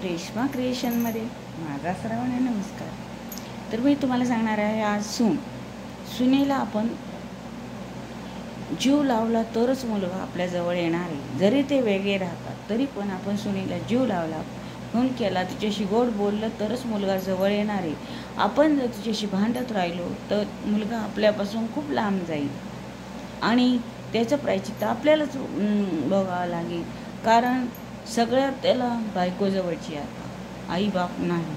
रेश्मा क्रिएशनमध्ये माझा सर्वांना नमस्कार. तर मी तुम्हाला सांगणार आहे आज सुनेला आपण जीव लावला तरच मुलगा आपल्याजवळ येणार आहे. जरी ते वेगळे राहतात तरी पण आपण सुनेला जीव लावला, फोन केला, तिच्याशी गोड बोललं तरच मुलगा जवळ येणार आहे. आपण जर तिच्याशी भांडत राहिलो तर मुलगा आपल्यापासून खूप लांब जाईल आणि त्याचं प्रायश्चित्त आपल्यालाच बघावं लागेल. कारण सगळ्यात त्याला बायकोजवळची आता आई बाप नाही.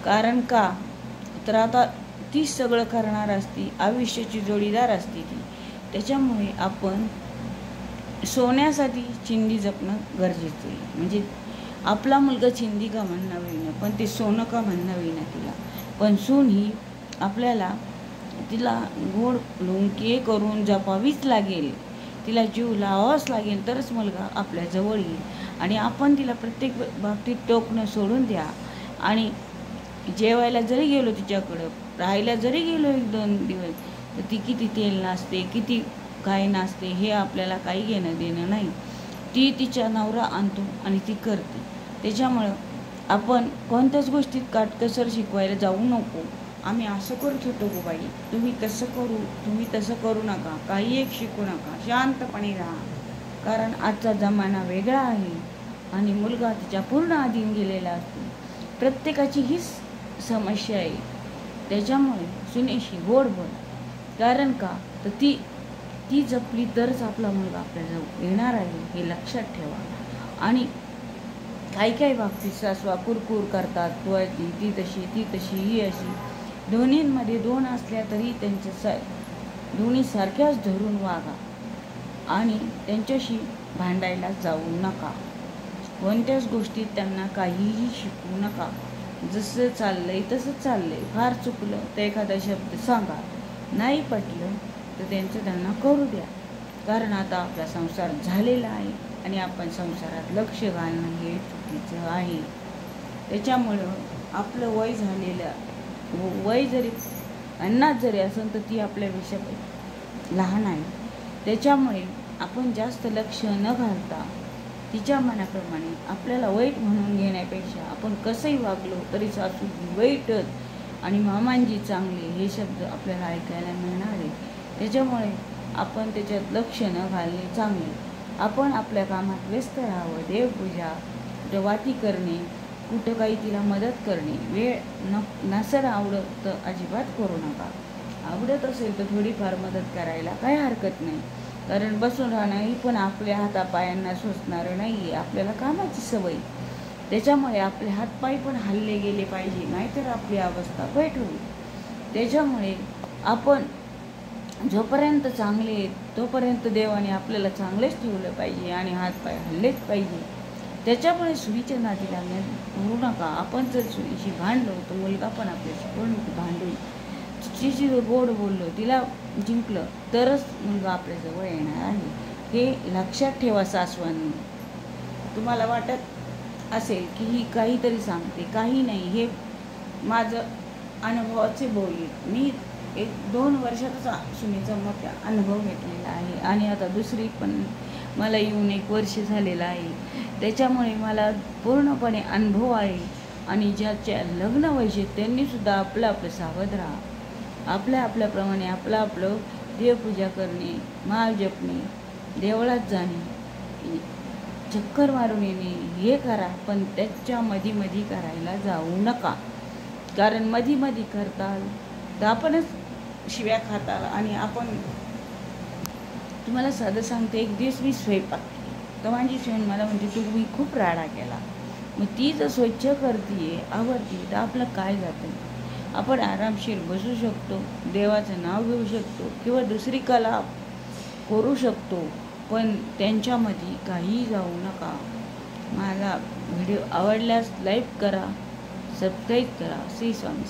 कारण का तर आता ती सगळं करणार असती, आयुष्याची जोडीदार असती ती. त्याच्यामुळे आपण सोन्यासाठी चिंधी जपणं गरजेचं आहे. म्हणजे आपला मुलगा चिंधी का म्हणणं होईना, पण ते सोनं का म्हणणं होईना तिला, पण सून ही आपल्याला तिला गोड लोणके करून जपावीच लागेल, तिला जीव लावावाच लागेल तरच मुलगा आपल्या जवळ येईल. आणि आपण तिला प्रत्येक बाबतीत टोकणं सोडून द्या. आणि जेवायला जरी गेलो, तिच्याकडं राहायला जरी गेलो 1-2 दिवस, तर ती किती तेल नाचते, किती काय नाचते हे आपल्याला काही घेणं देणं नाही. ती तिच्या नवरा आणतो आणि ती करते. त्याच्यामुळं आपण कोणत्याच गोष्टीत काटकसर शिकवायला जाऊ नको. आम्ही असं करत होतो गो बाई, तुम्ही तसं करू नका, काही एक शिकू नका, शांतपणे राहा. कारण आजचा जमाना वेगळा आहे आणि मुलगा तिच्या पूर्ण अधीन गेलेला असतो. प्रत्येकाची हीच समस्या आहे. त्याच्यामुळे सुनेशी गोड बोल. कारण का तर ती जपली तरच आपला मुलगा आपल्याजवळ येणार आहे, हे लक्षात ठेवा. आणि काही बाबतीत सासवा कुरकुर करतात, ती तशी ही अशी. दोन्हींमध्ये दोन असल्या तरी त्यांच्या दोन्ही सारख्याच धरून वागा आणि त्यांच्याशी भांडायला जाऊ नका. कोणत्याच गोष्टीत त्यांना काहीही शिकवू नका. जसं चाललंय तसं चाललंय. फार चुकलं तर एखादा शब्द सांगा, नाही पटलं तर त्यांना करू द्या. कारण आता आपला संसार झालेला आहे आणि आपण संसारात लक्ष घालणं हे चुकीचं आहे. त्याच्यामुळं आपलं वय जरी 50 जरी असेल तर ती आपल्यापेक्षा लहान आहे. त्याच्यामुळे आपण जास्त लक्ष न घालता तिच्या मनाप्रमाणे आपल्याला वाईट म्हणून घेण्यापेक्षा आपण कसंही वागलो तरी सासू वाईटच आणि मामांजी चांगले हे शब्द आपल्याला ऐकायला मिळणार आहे. त्याच्यामुळे आपण त्याच्यात लक्ष न घालणे चांगले. आपण आपल्या कामात व्यस्त राहावं. देवपूजा, कुठं वाती करणे, कुठं काही तिला मदत करणे. वेळ नसेल आवडत तर अजिबात करू नका. आवडत असेल तर थोडीफार मदत करायला काही हरकत नाही. कारण बसून राहणं ही पण आपल्या हातापायांना सोसणारं नाही आहे. आपल्याला कामाची सवय. त्याच्यामुळे आपले हातपाय पण हल्ले गेले पाहिजे, नाहीतर आपली अवस्था वाईट होईल. त्याच्यामुळे आपण जोपर्यंत चांगले आहेत तोपर्यंत देवाने आपल्याला चांगलेच ठेवलं पाहिजे आणि हातपाय हल्लेच पाहिजे. त्याच्यामुळे सुईच्या नादी लागण्यात करू नका. आपण जर सुईशी भांडलो तर मुलगा पण आपल्याशी पण भांडून तिची गोड बोललो, तिला जिंकलं तरच मुलगा आपल्याजवळ येणार आहे. हे लक्षात ठेवा सासवांनी. तुम्हाला वाटत असेल की ही काहीतरी सांगते, काही नाही. हे माझं अनुभवाचे बोल. मी 1-2 वर्षातच सुनेचा मोठा अनुभव घेतलेला आहे आणि आता दुसरी पण मला येऊन 1 वर्ष झालेलं आहे. त्याच्यामुळे मला पूर्णपणे अनुभव आहे. आणि ज्याच्या लग्न व्हायचे त्यांनीसुद्धा आपलं सावध राहा. आपल्याप्रमाणे आपलं देवपूजा करणे, माळ जपणे, देवळात जाणे, चक्कर मारून येणे हे करा. पण त्याच्या मधी करायला जाऊ नका. कारण मधी करताल तर आपणच शिव्या खाताल. आणि आपण तुम्हाला साधं सांगते, एक दिवस मी स्वयंपाक केला तर माझी सून मला म्हणते तुम्ही खूप राडा केला. मग ती जर स्वच्छ करते आवडते तर आपलं काय जातं. आपण आरामशीर बसू शकतो, देवाचं नाव घेऊ शकतो किंवा दुसरी कला करू शकतो, पण त्यांच्यामध्ये काही जाऊ नका. माझा व्हिडिओ आवडल्यास लाईक करा, सबस्क्राईब करा. श्री स्वामी.